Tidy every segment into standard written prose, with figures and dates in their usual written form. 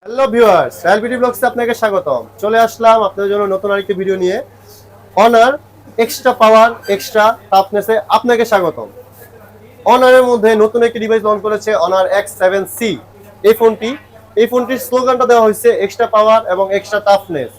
Hello viewers, royal beauty ব্লগসে আপনাকে স্বাগতম। চলে আসলাম আপনাদের জন্য নতুন আরেকটি ভিডিও নিয়ে। অনার এক্সট্রা পাওয়ার এক্সট্রা টাফনেসে আপনাকে স্বাগতম। অনারের মধ্যে নতুন একটি ডিভাইস লঞ্চ করেছে অনার X7C। এই ফোনটির স্লোগানটা দেওয়া হয়েছে এক্সট্রা পাওয়ার এবং এক্সট্রা টাফনেস।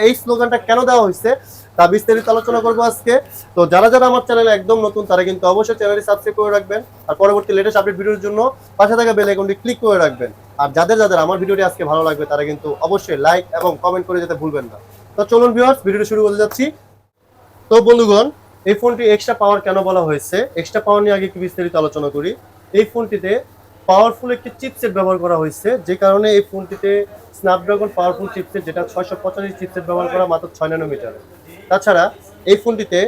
এই স্লোগানটা কেন দেওয়া হয়েছে তা বিস্তারিত আলোচনা করবো আজকে। তো যারা যারা আমার চ্যানেলে একদম নতুন তারা কিন্তু অবশ্যই চ্যানেলটি সাবস্ক্রাইব করে রাখবেন আর পরবর্তী লেটেস্ট আপডেট ভিডিওর জন্য পাশে থাকা বেল আইকনটি ক্লিক করে রাখবেন। আর যাদের যাদের আমার ভিডিওটি আজকে ভালো লাগবে তারা কিন্তু অবশ্যই লাইক এবং কমেন্ট করে যেতে ভুলবেন না। তো চলুন ভিউয়ার্স, ভিডিওটি শুরু করতে যাচ্ছি। তো বন্ধুগণ, এই ফোনটি এক্সট্রা পাওয়ার কেন বলা হয়েছে, এক্সট্রা পাওয়ার নিয়ে আগে একটু বিস্তারিত আলোচনা করি। এই ফোনটিতে পাওয়ারফুল একটি চিপসেট ব্যবহার করা হয়েছে, যে কারণে এই ফোনটিতে স্ন্যাপড্রাগন পাওয়ারফুল চিপসেট, যেটা 685 চিপসেট ব্যবহার করা মাত্র 6 ন্যানোমিটারে। তাছাড়া এই ফোনটিতে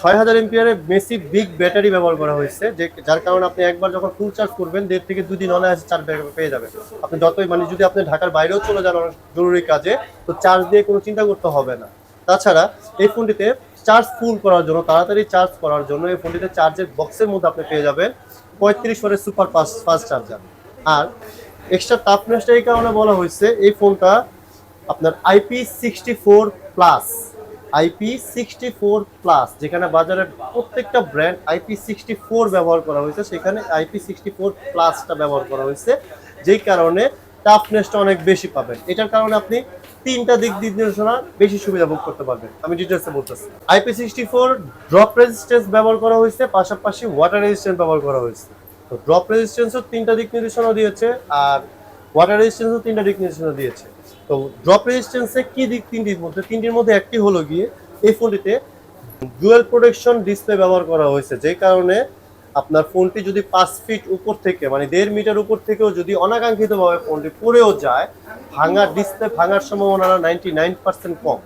6000 এমপিআরের মেসি বিগ ব্যাটারি ব্যবহার করা হয়েছে, যার কারণে আপনি একবার যখন ফুল চার্জ করবেন 1.5 থেকে 2 দিন অনায়াসে চার্জ পেয়ে যাবেন। আপনি যতই যদি আপনি ঢাকার বাইরেও চলে যান অনেক জরুরি কাজে, তো চার্জ দিয়ে কোনো চিন্তা করতে হবে না। তাছাড়া এই ফোনটিতে চার্জ ফুল করার জন্য, তাড়াতাড়ি চার্জ করার জন্য এই ফোনটিতে চার্জের বক্সের মধ্যে আপনি পেয়ে যাবেন 35 ওয়াটের সুপার ফাস্ট চার্জার। আর এক্সট্রা টাফনেসটা এই কারণে বলা হয়েছে, এই ফোনটা আপনার IP64+, যেখানে বাজারের প্রত্যেকটা ব্র্যান্ড IP64 ব্যবহার করা হয়েছে, সেখানে IP64+টা ব্যবহার করা হয়েছে, যেই কারণে টাফনেসটা অনেক বেশি পাবেন। এটার কারণে আপনি তিনটা দিক নির্দেশনা বেশি সুবিধা ভোগ করতে পারবেন। আমি ডিটেইলসে বলতেছি। IP64 ড্রপ রেজিস্ট্যান্স ব্যবহার করা হয়েছে, পাশাপাশি ওয়াটার রেজিস্ট্যান্স ব্যবহার করা হয়েছে। তো ড্রপ রেজিস্ট্যান্সও তিনটা দিক নির্দেশনা দিয়েছে, আর ওয়াটার রেজিস্ট্যান্সও তিনটা দিক নির্দেশনা দিয়েছে। তো ড্রপ রেজিস্ট্যান্সে কি দিক? তিনটির মধ্যে একটি হলো গিয়ে এই ফোনটিতে ডুয়াল প্রোটেকশন ডিসপ্লে ব্যবহার করা হয়েছে, যে কারণে আপনার ফোনটি যদি 5 ফিট উপর থেকে, মানে 1.5 মিটার উপর থেকেও যদি অনাকাঙ্ক্ষিতভাবে ফোনটি পড়েও যায়, ডিসপ্লে ভাঙার সম্ভাবনা 99% কম,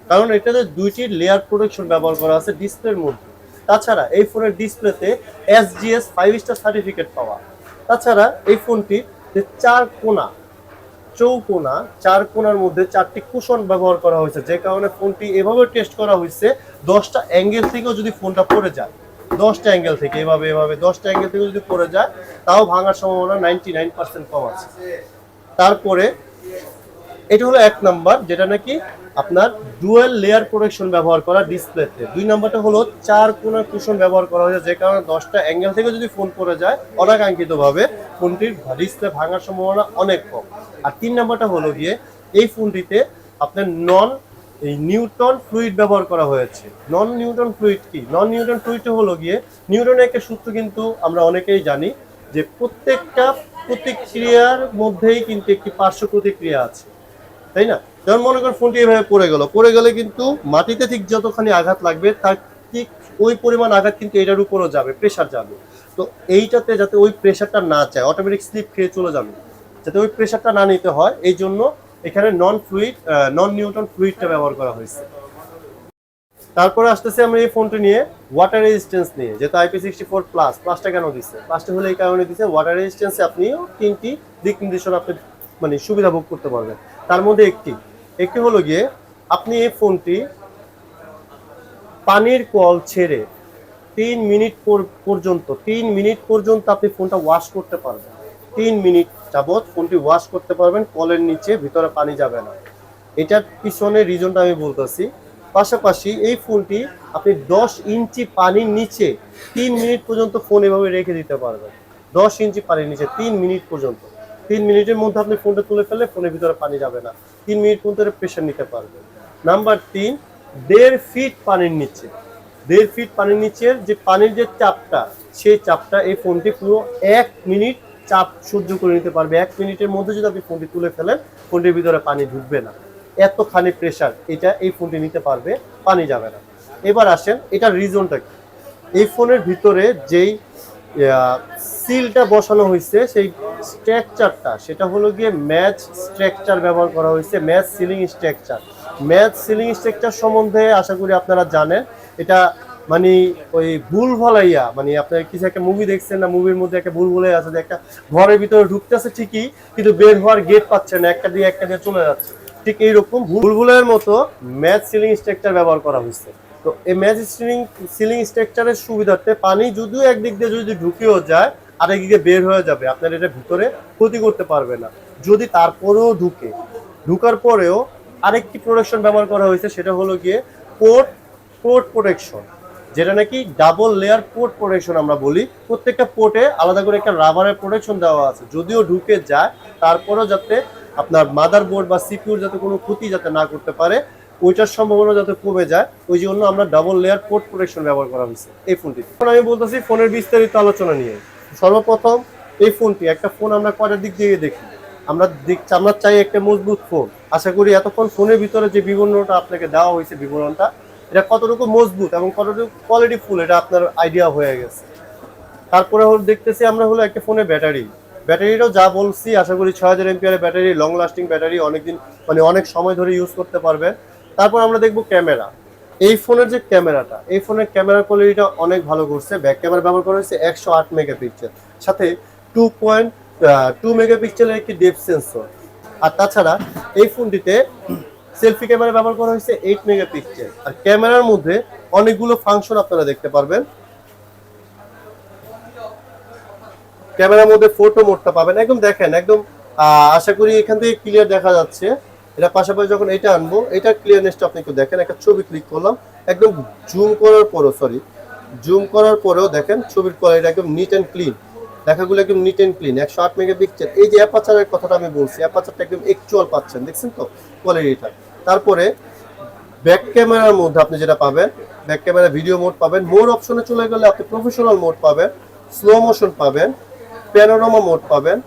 কারণ এটাতে দুইটি লেয়ার প্রোটেকশন ব্যবহার করা আছে ডিসপ্লের মধ্যে। তাছাড়া এই ফোনের ডিসপ্লেতে SGS 5 স্টার সার্টিফিকেট পাওয়া। তাছাড়া এই ফোনটি যে চার কোণার মধ্যে 4টি কুশন ব্যবহার করা হয়েছে, যে কারণে ফোনটি এভাবে টেস্ট করা হয়েছে 10টা অ্যাঙ্গেল থেকেও যদি ফোনটা পড়ে যায়, 10টা অ্যাঙ্গেল থেকে এভাবে 10টা অ্যাঙ্গেল থেকে যদি পড়ে যায়, তাও ভাঙার সম্ভাবনা 99% কম আছে। তারপরে এটা হলো 1 নাম্বার, যেটা নাকি আপনার ডুয়াল লেয়ার প্রোটেকশন ব্যবহার করা ডিসপ্লেতে। 2 নাম্বারটা হলো 4 কোণার কুশন ব্যবহার করা হয়েছে, যে কারণে 10টা অ্যাঙ্গেল থেকে যদি ফোন পড়ে যায় অনাকাঙ্ক্ষিতভাবে, ফোনটির ডিসপ্লে ভাঙার সম্ভাবনা অনেক কম। আর 3 নাম্বারটা হলো গিয়ে এই ফোনটিতে আপনার নিউটন ফ্লুইড ব্যবহার করা হয়েছে। নন নিউটন ফ্লুইডটা হলো গিয়ে, নিউটনের একটা সূত্র কিন্তু আমরা অনেকেই জানি, যে প্রত্যেকটা প্রতিক্রিয়ার মধ্যেই কিন্তু একটি পার্শ্ব প্রতিক্রিয়া আছে, তাই না? যেমন মনে করেন ফোনটি এভাবে পড়ে গেলে কিন্তু মাটিতে ঠিক যতখানি আঘাত লাগবে তার ঠিক ওই পরিমাণ আঘাত কিন্তু এটার উপরও যাবে, প্রেসার যাবে। তো এইটাতে যাতে ওই প্রেসারটা না যায়, অটোমেটিক স্লিপ খেয়ে চলে যাবে, যাতে ওই প্রেসারটা না নিতে হয়, এই জন্য এখানে নন নিউটন ফ্লুইডটা ব্যবহার করা হয়েছে। তারপরে আসতেছে আমরা এই ফোনটা নিয়ে ওয়াটার রেজিস্ট্যান্স নিয়ে, যেহেতু IP64+টা কেন দিচ্ছে? প্লাসটা হলে এই কারণে দিচ্ছে, ওয়াটার রেজিস্ট্যান্সে আপনিও 3টি দিক নির্দেশনা আপনি সুবিধা ভোগ করতে পারবেন। তার মধ্যে একটি হলো গিয়ে, আপনি এই ফোনটি পানির কল ছেড়ে 3 মিনিট পর্যন্ত আপনি ফোনটা ওয়াশ করতে পারবেন। 3 মিনিট যাবত ফোনটি ওয়াশ করতে পারবেন, কলের নিচে ভিতরে পানি যাবে না। এটার পিছনে রিজনটা আমি বলতেছি। পাশাপাশি এই ফোনটি আপনি 10 ইঞ্চি পানির নিচে 3 মিনিট পর্যন্ত ফোন এভাবে রেখে দিতে পারবেন। 10 ইঞ্চি পানির নিচে 3 মিনিট পর্যন্ত। 3 মিনিটের মধ্যে আপনি ফোনটা তুলে ফেললে ফোনের ভিতরে পানি যাবে না। 3 মিনিট পর্যন্ত প্রেশার নিতে পারবেন। নাম্বার 3, 1.5 ফিট পানির নিচে। 1.5 ফিট পানির নিচের যে পানির যে চাপটা, সেই চাপটা এই ফোনটি পুরো 1 মিনিট চাপ সহ্য করে নিতে পারবে। 1 মিনিটের মধ্যে যদি আপনি ফোনটি তুলে ফেলেন, ফোনটির ভিতরে পানি ঢুকবে না। এতখানি প্রেশার এই ফোনটি নিতে পারবে, পানি যাবে না। এবার আসেন এটার রিজনটা কি। এই ফোনের ভিতরে যেই সিলটা বসানো হয়েছে, সেই স্ট্রাকচারটা, সেটা হলো গিয়ে ম্যাচ স্ট্রাকচার ব্যবহার করা হয়েছে, ম্যাচ সিলিং স্ট্রাকচার সম্বন্ধে আশা করি আপনারা জানেন। এটা মানে ওই ভুল ভুলাইয়া, মানে আপনার কিছু একটা মুভি দেখছেন না, মুভির মধ্যে একটা ভুল ভুলাই আছে, যে একটা ঘরের ভিতরে ঢুকতেছে ঠিকই, কিন্তু বের হওয়ার গেট পাচ্ছে না, একটা দিয়ে চলে যাচ্ছে। ঠিক এইরকম ভুলভুলের মতো ম্যাচ সিলিং স্ট্রাকচার ব্যবহার করা হয়েছে। তো এই ম্যাচ সিলিং স্ট্রাকচারের সুবিধার্থে পানি যদিও একদিক দিয়ে যদি ঢুকেও যায়, আরেক দিকে বের হয়ে যাবে, আপনার এটা ভিতরে ক্ষতি করতে পারবে না। যদি তারপরেও ঢুকার পরেও আরেকটি প্রোটেকশন ব্যবহার করা হয়েছে, সেটা হলো গিয়ে পোর্ট প্রোটেকশন, যেটা নাকি ডাবল লেয়ার পোর্ট প্রোটেকশন আমরা বলি। প্রত্যেকটা পোর্টে আলাদা করে একটা রাবারের প্রোটেকশন দেওয়া আছে, যদিও ঢুকে যায় তারপরেও যাতে আপনার মাদারবোর্ড বা সিপিইউর যাতে কোনো ক্ষতি যাতে না করতে পারে, ওইটার সম্ভাবনা যাতে কমে যায়, ওই জন্য আমরা ডাবল লেয়ার পোর্ট প্রোটেকশন ব্যবহার করা হয়েছে এই ফোনটিতে। এখন আমি বলতেছি ফোনের বিস্তারিত আলোচনা নিয়ে। সর্বপ্রথম এই ফোনটি, একটা ফোন আমরা কয়টার দিক দিয়ে দেখি, আমরা চাই একটা মজবুত ফোন। আশা করি এতক্ষণ ফোনের ভিতরে যে বিবরণটা আপনাকে দেওয়া হয়েছে, বিবরণটা এটা কতটুকু মজবুত এবং কতটুকু কোয়ালিটি ফুল এটা আপনার আইডিয়া হয়ে গেছে। তারপরে দেখতেছি আমরা হলো একটা ফোনের ব্যাটারিটাও যা বলছি, আশা করি 6000 MPR battery, long lasting battery, অনেকদিন মানে অনেক সময় ধরে ইউজ করতে পারবেন। তারপর আমরা দেখবো ক্যামেরা। এই ফোনের যে ক্যামেরাটা, এই ফোনের ক্যামেরা কোয়ালিটিটা অনেক ভালো করছে। ব্যাক ক্যামেরা ব্যবহার করা হয়েছে 108 মেগাপিক্সেল, সাথে 2.2 মেগাপিক্সেলের একটি ডেপথ সেন্সর। আর তাছাড়া এই ফোনটিতে সেলফি ক্যামেরা ব্যবহার করা হয়েছে 8 মেগাপিক্সেল। আর ক্যামেরার মধ্যে অনেকগুলো ফাংশন আপনারা দেখতে পারবেন। ক্যামেরার মধ্যে ফটো মোডটা পাবেন, একদম দেখেন, একদম আশা করি এখান থেকে ক্লিয়ার দেখা যাচ্ছে। এটা পাশাপাশি যখন এটা আনবো, এটা ক্লিয়ারনেসটা আপনি একটু দেখেন। একটা ছবি ক্লিক করলাম, একদম জুম করার পরেও দেখেন ছবির কোয়ালিটি একদম নিট অ্যান্ড ক্লিন, দেখাগুলো একদম নিট অ্যান্ড ক্লিন। 108 মেগাপিক্সেল। এই যে অ্যাপারচারের কথাটা আমি বলছি, অ্যাপারচারটা একদম অ্যাকচুয়াল পাচ্ছেন, দেখছেন তো কোয়ালিটিটা। তারপরে ব্যাক ক্যামেরার মধ্যে আপনি যেটা পাবেন, ব্যাক ক্যামেরা ভিডিও মোড পাবেন। মোড অপশনে চলে গেলে আপনি প্রফেশনাল মোড পাবেন, স্লো মোশন পাবেন, প্যানোরামা মোড পাবেন,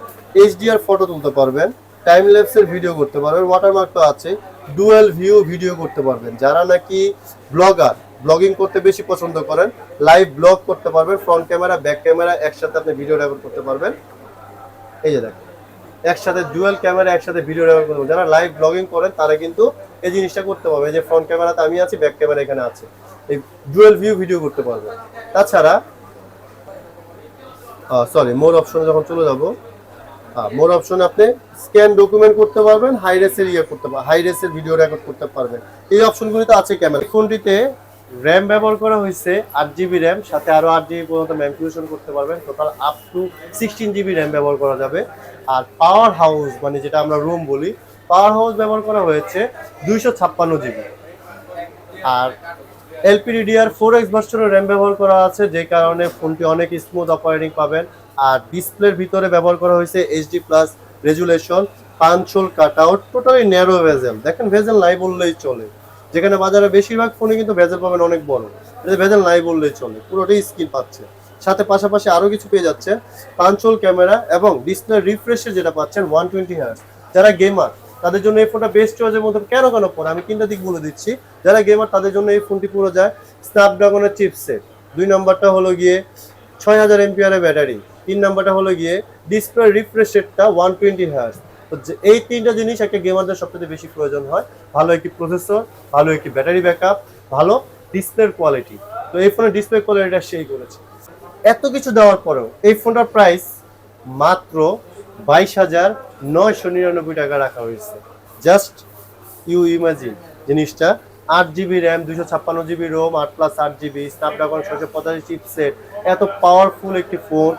এইচডিআর ফটো তুলতে পারবেন, টাইম ল্যাপসের ভিডিও করতে পারবেন, ওয়াটারমার্ক তো আছে, ডুয়াল ভিউ ভিডিও করতে পারবেন। যারা নাকি ব্লগিং করতে বেশি পছন্দ করেন, লাইভ ব্লগ করতে পারবেন, ফ্রন্ট ক্যামেরা ব্যাক ক্যামেরা একসাথে আপনি ভিডিও রেকর্ড করতে পারবেন। এই যে দেখেন, একসাথে ডুয়াল ক্যামেরা একসাথে ভিডিও রেকর্ড করতে পারবেন। যারা লাইভ ব্লগিং করেন তারা কিন্তু এই জিনিসটা করতে পারবে, যে ফ্রন্ট ক্যামেরাতে আমি আছি, ব্যাক ক্যামেরা এখানে আছে, এই ডুয়াল ভিউ ভিডিও করতে পারবেন। তাছাড়া মোর অপশনে যখন চলে যাব, মোর অপশনে আপনি স্ক্যান ডকুমেন্ট করতে পারবেন, হাই রেসের ভিডিও রেকর্ড করতে পারবেন। এই অপশনগুলি তো আছে ক্যামেরা। ফোনটিতে র্যাম ব্যবহার করা হয়েছে 8GB র্যাম, সাথে আরো 8GB পর্যন্ত ম্যানিপুলেশন করতে পারবেন। Total up to 16GB RAM ব্যবহার করা যাবে। আর পাওয়ার হাউস, মানে যেটা আমরা রুম বলি, পাওয়ার হাউস ব্যবহার করা হয়েছে 256GB। আর LPDDR4X ভার্সনের র্যাম ব্যবহার করা আছে, যে কারণে ফোনটি অনেক স্মুথ অপারেটিং পাবেন। আর ডিসপ্লের ভিতরে ব্যবহার করা হয়েছে HD+ resolution, punch whole cut out, totally narrow bezel. দেখেন ভেজেল নাই বললেই চলে, যেখানে বাজারে বেশিরভাগ ফোনে কিন্তু ভেজেল পাবেন অনেক বড়, ভেজেল নাই বললেই চলে, পুরোটাই স্ক্রিন পাচ্ছে। সাথে পাশাপাশি আরো কিছু পেয়ে যাচ্ছেন, পাঞ্চ হোল ক্যামেরা এবং ডিসপ্লে রিফ্রেশের যেটা পাচ্ছেন 120 Hz। যারা গেমার তাদের জন্য এই ফোনটা বেস্ট চয়েসের মধ্যে। কেন পরে আমি 3টা দিক বলে দিচ্ছি। যারা গেমার তাদের জন্য এই ফোনটি পুরো যায় স্ন্যাপড্রাগনের চিপসেট। 2 নম্বরটা হলো গিয়ে 6000 এমপিআর ব্যাটারি। 3 নম্বরটা হলো গিয়ে ডিসপ্লে রিফ্রেশ রেটটা 120 Hz। তো এই 3টা জিনিস একটা গেমারদের সবচেয়ে বেশি প্রয়োজন হয়। ভালো একটি প্রসেসর, ভালো একটি ব্যাটারি ব্যাকআপ, ভালো ডিসপ্লের কোয়ালিটি। তো এই ফোনের ডিসপ্লে কোয়ালিটিটা সেই করেছে। এত কিছু দেওয়ার পরেও এই ফোনটার প্রাইস মাত্র 22,999 টাকা রাখা হয়েছে। জাস্ট ইউ ইমাজিন জিনিসটা। 8GB RAM, 256GB ROM, 8+8GB, Snapdragon 685 চিপসেট, এত পাওয়ারফুল একটি ফোন,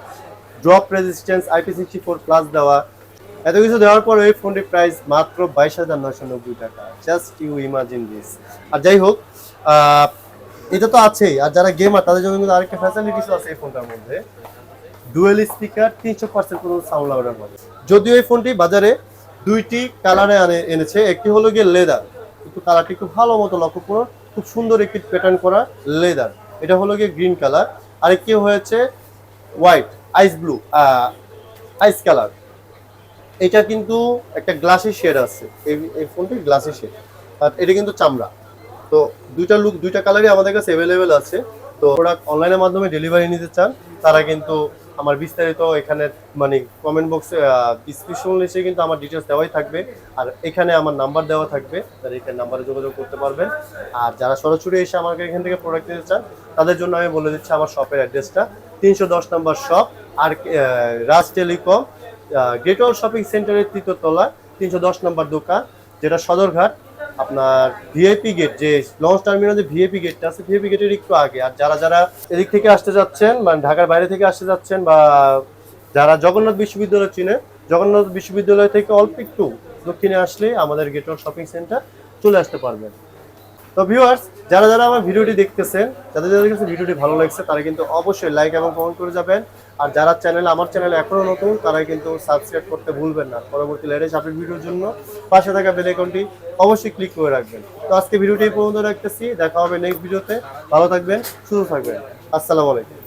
ড্রপ রেজিস্ট্যান্স IP64+ দেওয়া, এত কিছু দেওয়ার পর এই ফোনটির প্রাইস মাত্র 22,990 টাকা। Just you imagine this. আর যাই হোক, এটা তো আছেই। আর যারা গেমার তাদের জন্য কিন্তু আরেকটা ফ্যাসিলিটিস আছে এই ফোনটার মধ্যে, ডুয়েল স্পিকার, 300% পর্যন্ত সাউন্ড লেভেলের মধ্যে। যদিও এই ফোনটি বাজারে 2টি কালারে এনেছে, একটি হলো গিয়ে লেদার, একটু কালারটি খুব ভালো মতো লক্ষ্য করুন, খুব সুন্দর একটি প্যাটার্ন করা লেদার, এটা হলো গিয়ে গ্রিন কালার। আরেকটি হয়েছে হোয়াইট আইস কালার। এটা কিন্তু একটা গ্লাসি শেড আছে, এই ফোনটি গ্লাসি শেড, আর এটা কিন্তু চামড়া। তো দুইটা কালারই আমাদের কাছে অ্যাভেলেবেল আছে। তো প্রোডাক্ট অনলাইনের মাধ্যমে ডেলিভারি নিতে চান তারা কিন্তু আমার বিস্তারিত এখানে মানে কমেন্ট বক্সে ডিসক্রিপশন লিস্টে কিন্তু আমার ডিটেলস দেওয়াই থাকবে। আর এখানে আমার নাম্বার দেওয়া থাকবে, তারা এখানে নাম্বারে যোগাযোগ করতে পারবেন। আর যারা সরাসরি এসে আমাকে এখান থেকে প্রোডাক্ট নিতে চান তাদের জন্য আমি বলে দিচ্ছি আমার শপের অ্যাড্রেসটা, 310 নম্বর শপ, আর রাজ টেলিকম, গ্রেটওয়াল শপিং সেন্টারের 3য় তলা, 310 নম্বর দোকান, যেটা সদরঘাট। আপনার ভিআইপি গেট, যে লঞ্চ টার্মিনালে ভিআইপি গেটটা আছে, ভিআইপি গেটের একটু আগে। আর যারা এদিক থেকে আসতে যাচ্ছেন, মানে ঢাকার বাইরে থেকে আসতে যাচ্ছেন, বা যারা জগন্নাথ বিশ্ববিদ্যালয় চিনে জগন্নাথ বিশ্ববিদ্যালয় থেকে অল্প একটু দক্ষিণে আসলে আমাদের গেটওয়াল শপিং সেন্টার চলে আসতে পারবেন। তো ভিউয়ার্স, যারা যারা আমার ভিডিওটি দেখতেছেন, যাদের যাদের কাছে ভিডিওটি ভালো লাগছে তারা কিন্তু অবশ্যই লাইক এবং কমেন্ট করে যাবেন। আর যারা আমার চ্যানেল এখনো নতুন তারা কিন্তু সাবস্ক্রাইব করতে ভুলবেন না। পরবর্তী লেটেস্ট আপডেট ভিডিওর জন্য পাশে থাকা বেল আইকনটি অবশ্যই ক্লিক করে রাখবেন। তো আজকে ভিডিওটি এই পর্যন্ত রাখতেছি, দেখা হবে নেক্সট ভিডিওতে। ভালো থাকবেন, সুস্থ থাকবেন। আসসালামু আলাইকুম।